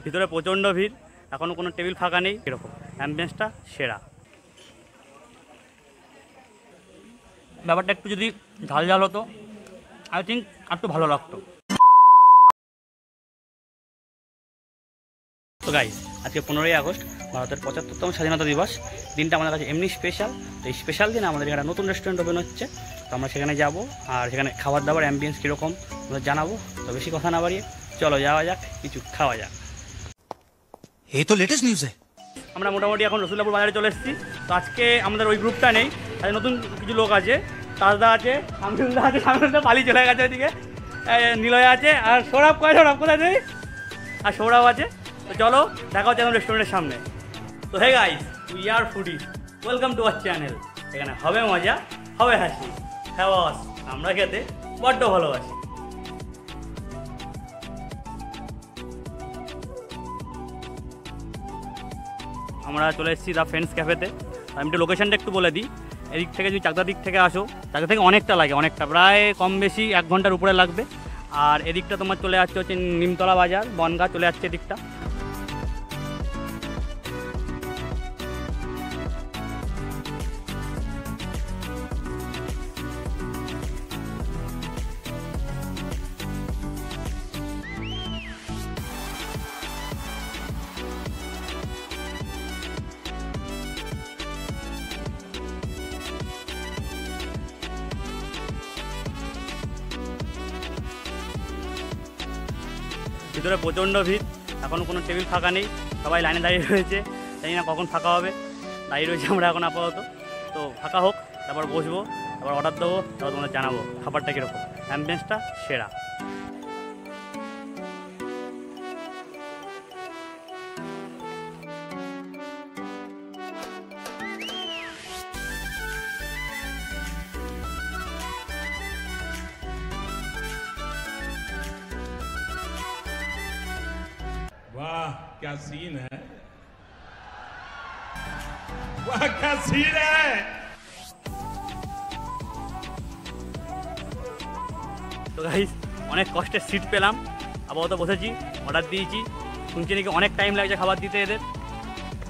ভিতরে প্রচণ্ড ভিড়, এখনও কোনো টেবিল ফাঁকা নেই। এরকম অ্যাম্বিয়েন্সটা সেরা। ব্যাপারটা একটু যদি ঝাল ঝাল হতো আই থিঙ্ক আর একটু ভালো লাগতো। তো গাইস, আজকে 15ই আগস্ট, ভারতের 75তম স্বাধীনতা দিবস। দিনটা আমাদের কাছে এমনি স্পেশাল। তো এই স্পেশাল দিনে আমাদের এখানে নতুন রেস্টুরেন্ট ওপেন হচ্ছে, তো আমরা সেখানে যাব আর সেখানে খাবার দাবার অ্যাম্বিয়েন্স কীরকম আমাদের জানাবো। তো বেশি কথা না বাড়িয়ে চলো যাওয়া যাক, কিছু খাওয়া যাক। এই তো লেটেস্ট নিউজ। আমরা মোটামুটি এখন রসুলপুর বাজারে চলে এসেছি। তো আজকে আমাদের ওই গ্রুপটা নেই, আজকে নতুন কিছু লোক আছে। তাজদা আছে, শামসুলদা আছে, শামসুলদা পালিয়ে চলে গেছে ওইদিকে। নিলয় আছে, আর সৌরভ কোথায় নেই, আর সৌরভ আছে। তো চলো দেখা হচ্ছে এখন রেস্টুরেন্টের সামনে। তো hey guys, WeRFoodies, welcome to our channel. এখানে হবে মজা, হবে হাসি, হ্যাঁ বস, আমরা খেতে বড্ড ভালোবাসি। আমরা চলে এসেছি দ্য ফ্রেন্ডস ক্যাফেতে। আমি একটু লোকেশনটা একটু বলে দিই। এদিক থেকে যদি চাকদার দিক থেকে আসো, চাকদা থেকে অনেকটা লাগে, অনেকটা প্রায় কম বেশি 1 ঘন্টার উপরে লাগবে। আর এদিকটা তোমার চলে যাচ্ছে হচ্ছে নিমতলা বাজার, বনগাঁ চলে যাচ্ছে এদিকটা। ভিতরে প্রচণ্ড ভিড়, এখনও কোনো টেবিল ফাঁকা নেই, সবাই লাইনে দাঁড়িয়ে রয়েছে। জানি না কখন ফাঁকা হবে, দাঁড়িয়ে রয়েছে আমরা এখন আপাতত। তো ফাঁকা হোক, তারপর বসবো, তারপর অর্ডার দেবো, তারপর তোমাদের জানাবো খাবারটা কীরকম। অ্যাম্বিয়েন্সটা সেরা। वाह क्या सीन है, वाह क्या सीन है। তো গাইস, অনেক কষ্টের সিট পেলাম, আপাতত বসেছি, অর্ডার দিয়েছি। শুনছি নাকি অনেক টাইম লাগছে খাবার দিতে এদের।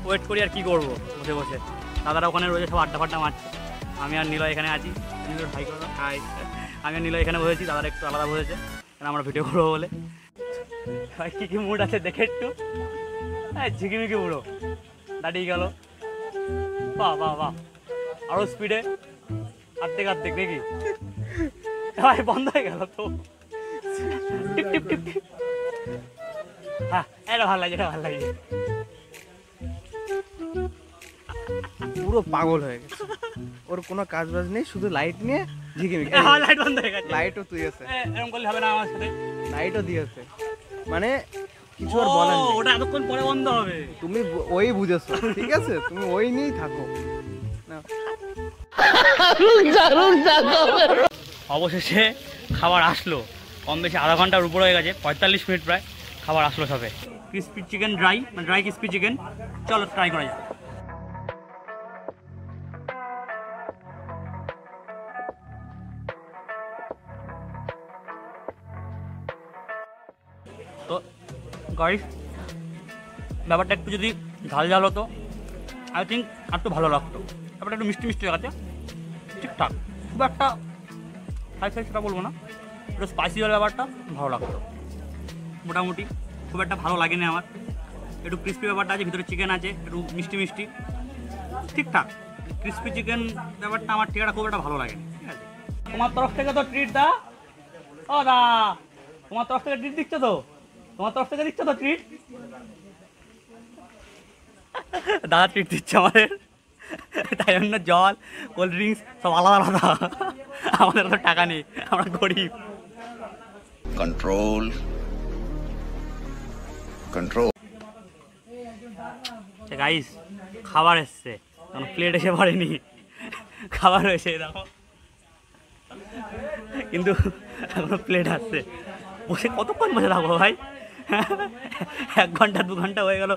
ওয়েট করি আর কি করবো, বসে বসে। দাদারা ওখানে রয়েছে, সব আড্ডা ফাড্ডা মারছে। আমি আর নিলয় এখানে আছি। হাই করো, হাই। আমি আর নিলয় এখানে বসেছি, দাদারা একটু আলাদা বসেছে, কারণ আমরা ভিডিও করবো বলে। ভাই কী কী মুড আছে দেখে একটু। হ্যাঁ, ঝিকিমিকি বুড়ো দাঁড়িয়ে গেল। বাহ বাহ বাহ, আরও স্পিডে আর্ধেক আর্ধেক নাকি। ভাই বন্ধ হয়ে গেল তো। টিপ টিপ টিপ টিপ। হ্যাঁ, এটা ভালো লাগছে, এটা ভালো লাগছে। পুরো পাগল হয়ে গেছে, ওর কোনো কাজ বাজ নেই, শুধু লাইট নিয়ে ঝিকিমিকি। লাইট বন্ধ হয়ে গেছে, লাইটও তুই আছে, এরকম করলে হবে না আমার সাথে। লাইটও দিয়েছে, মানে কিছু আর বলার নেই। ওটা এতক্ষণ পরে বন্ধ হবে। তুমি ওই বুঝেছো, ঠিক আছে, তুমি ওই নিয়েই থাকো। অবশেষে খাবার আসলো, কম বেশি আধা ঘন্টার উপর হয়ে গেছে, 45 মিনিট প্রায় খাবার আসলো সবে। ক্রিসপি চিকেন ড্রাই, মানে ড্রাই ক্রিসপি চিকেন। চলো ট্রাই করা যাক। তো গাইস, ব্যাপারটা একটু যদি ঝাল ঝাল হতো আই থিঙ্ক আর একটু ভালো লাগতো। ব্যাপারটা একটু মিষ্টি মিষ্টি লাগাচ্ছে, ঠিকঠাক। খুব একটা হাই ফাই সেটা বলবো না, একটু স্পাইসি হলে ব্যাপারটা ভালো লাগতো। মোটামুটি খুব একটা ভালো লাগেনি আমার। একটু ক্রিস্পি ব্যাপারটা আছে, ভিতরে চিকেন আছে, একটু মিষ্টি মিষ্টি, ঠিকঠাক। ক্রিস্পি চিকেন ব্যাপারটা আমার ঠিক একটা খুব একটা ভালো লাগেনি। ঠিক আছে, তোমার তরফ থেকে তো ট্রিট দা। ও দা, তোমার তরফ থেকে ট্রিট দিচ্ছ তো, তোমার তরফ থেকে দিচ্ছ তো ট্রিট। দাদা ট্রিট দিচ্ছে আমাদের, তাই জন্য জল কোল্ড ড্রিঙ্কস সব আলাদা আলাদা। আমাদের তো টাকা নেই, আমরা গরিব। Control control. গাইস, খাবার এসছে, প্লেট এসে পড়েনি, খাবার হয়েছে দেখো, কিন্তু এখনো প্লেট আসছে। বসে কতক্ষণ বসে থাকবো ভাই, 1 ঘন্টা 2 ঘন্টা হয়ে গেল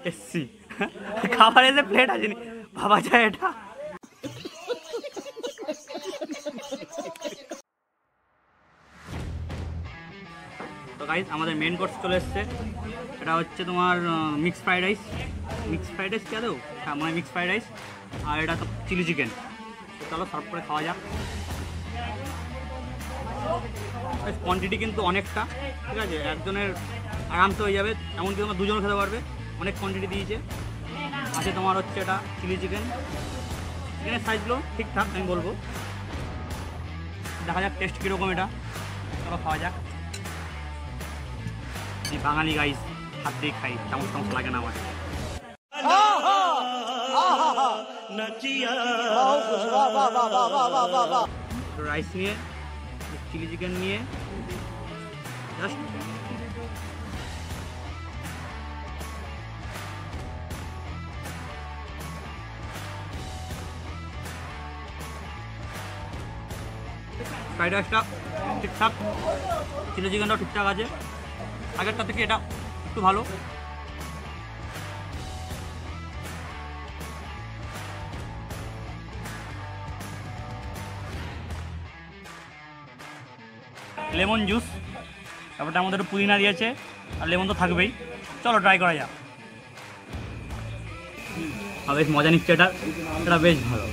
এসছি, খাবার এসে প্লেট আসেনি, ভাবা যায় এটা। তো গাইস, আমাদের মেন কোর্স চলে এসছে। এটা হচ্ছে তোমার মিক্স ফ্রাইড রাইস কে দেও? হ্যাঁ মানে মিক্স ফ্রাইড রাইস। আর এটা তো চিলি চিকেন। চলো সার্ভ করে খাওয়া যাক। কোয়ান্টিটি কিন্তু অনেকটা, ঠিক আছে, একজনের আরামসে হয়ে যাবে, এমনকি তোমার দুজনও খেতে পারবে, অনেক কোয়ান্টিটি দিয়েছে। আছে তোমার হচ্ছে এটা চিলি চিকেন, চিকেনের সাইজগুলো ঠিকঠাক আমি বলবো। দেখা যাক টেস্ট কীরকম এটা, চলো খাওয়া যাক। এই বাঙালি গাইস হাত দিয়ে খাই, চামচ লাগে না আমার। রাইস নিয়ে চিলি চিকেন নিয়ে জাস্ট ফ্রাইড রাইসটা ঠিকঠাক, চিলি চিকেনটাও ঠিকঠাক আছে, আগেরটা থেকে এটা একটু ভালো। লেমন জুস, তারপরটা আমাদের পুদিনা দিয়েছে, আর লেমন তো থাকবেই। চলো ট্রাই করা যাক। বেশ মজা নিচ্ছে এটা, বেশ ভালো,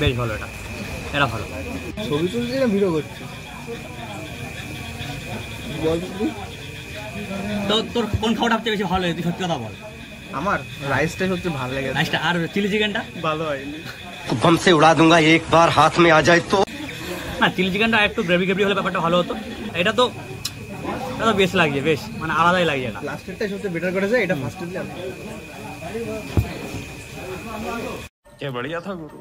বেশ ভালো, এটা ভালো। ছবি তুলছি না ভিডিও করছি? তো তোর কোন খাওয়াটা সবচেয়ে বেশি ভালো লাগে, তুই সত্যি কথা বল। আমার রাইসটা সত্যি ভালো লাগে। রাইসটা আর চিলি চিকেনটা ভালো হয়নি। बम से उड़ा दूंगा एक बार हाथ में आ जाए तो। না চিলি চিকেনটা একটু গ্রেভি হলে ব্যাপারটা ভালো হতো। এটা তো বেশ লাগছে, বেশ মানে আলাদাই লাগছে। এটা লাস্টেরটাই সবচেয়ে বেটার করেছে, এটা ফার্স্টে দিলাম। क्या बढ़िया था गुरु।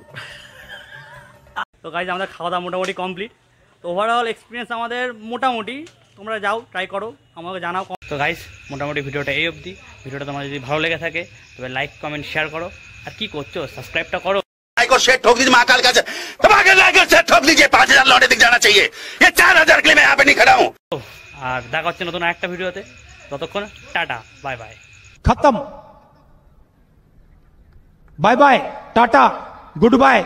তো গাইজ আমাদের খাওয়া দাওয়া মোটামুটি কমপ্লিট। তো ওভারঅল এক্সপিরিয়েন্স আমাদের মোটামুটি, তোমরা যাও ট্রাই করো, আমাকে জানাও। তো গাইজ মোটামুটি ভিডিওটা এই অবধি। ভিডিওটা তোমার যদি ভালো লেগে থাকে তবে লাইক কমেন্ট শেয়ার করো, আর কি করছো সাবস্ক্রাইবটা করো। लाइक और शेयर ठोक दीजिए महाकाल का दबाकर लाइक और शेयर ठोक दीजिए। 5000 लौटे दिख जाना चाहिए। ये 4000 के लिए मैं यहाँ पे नहीं खड़ा हूँ। আর দেখা হচ্ছে নতুন একটা ভিডিওতে, ততক্ষণ টাটা বাই বাই। खत्म। Bye bye tata good bye.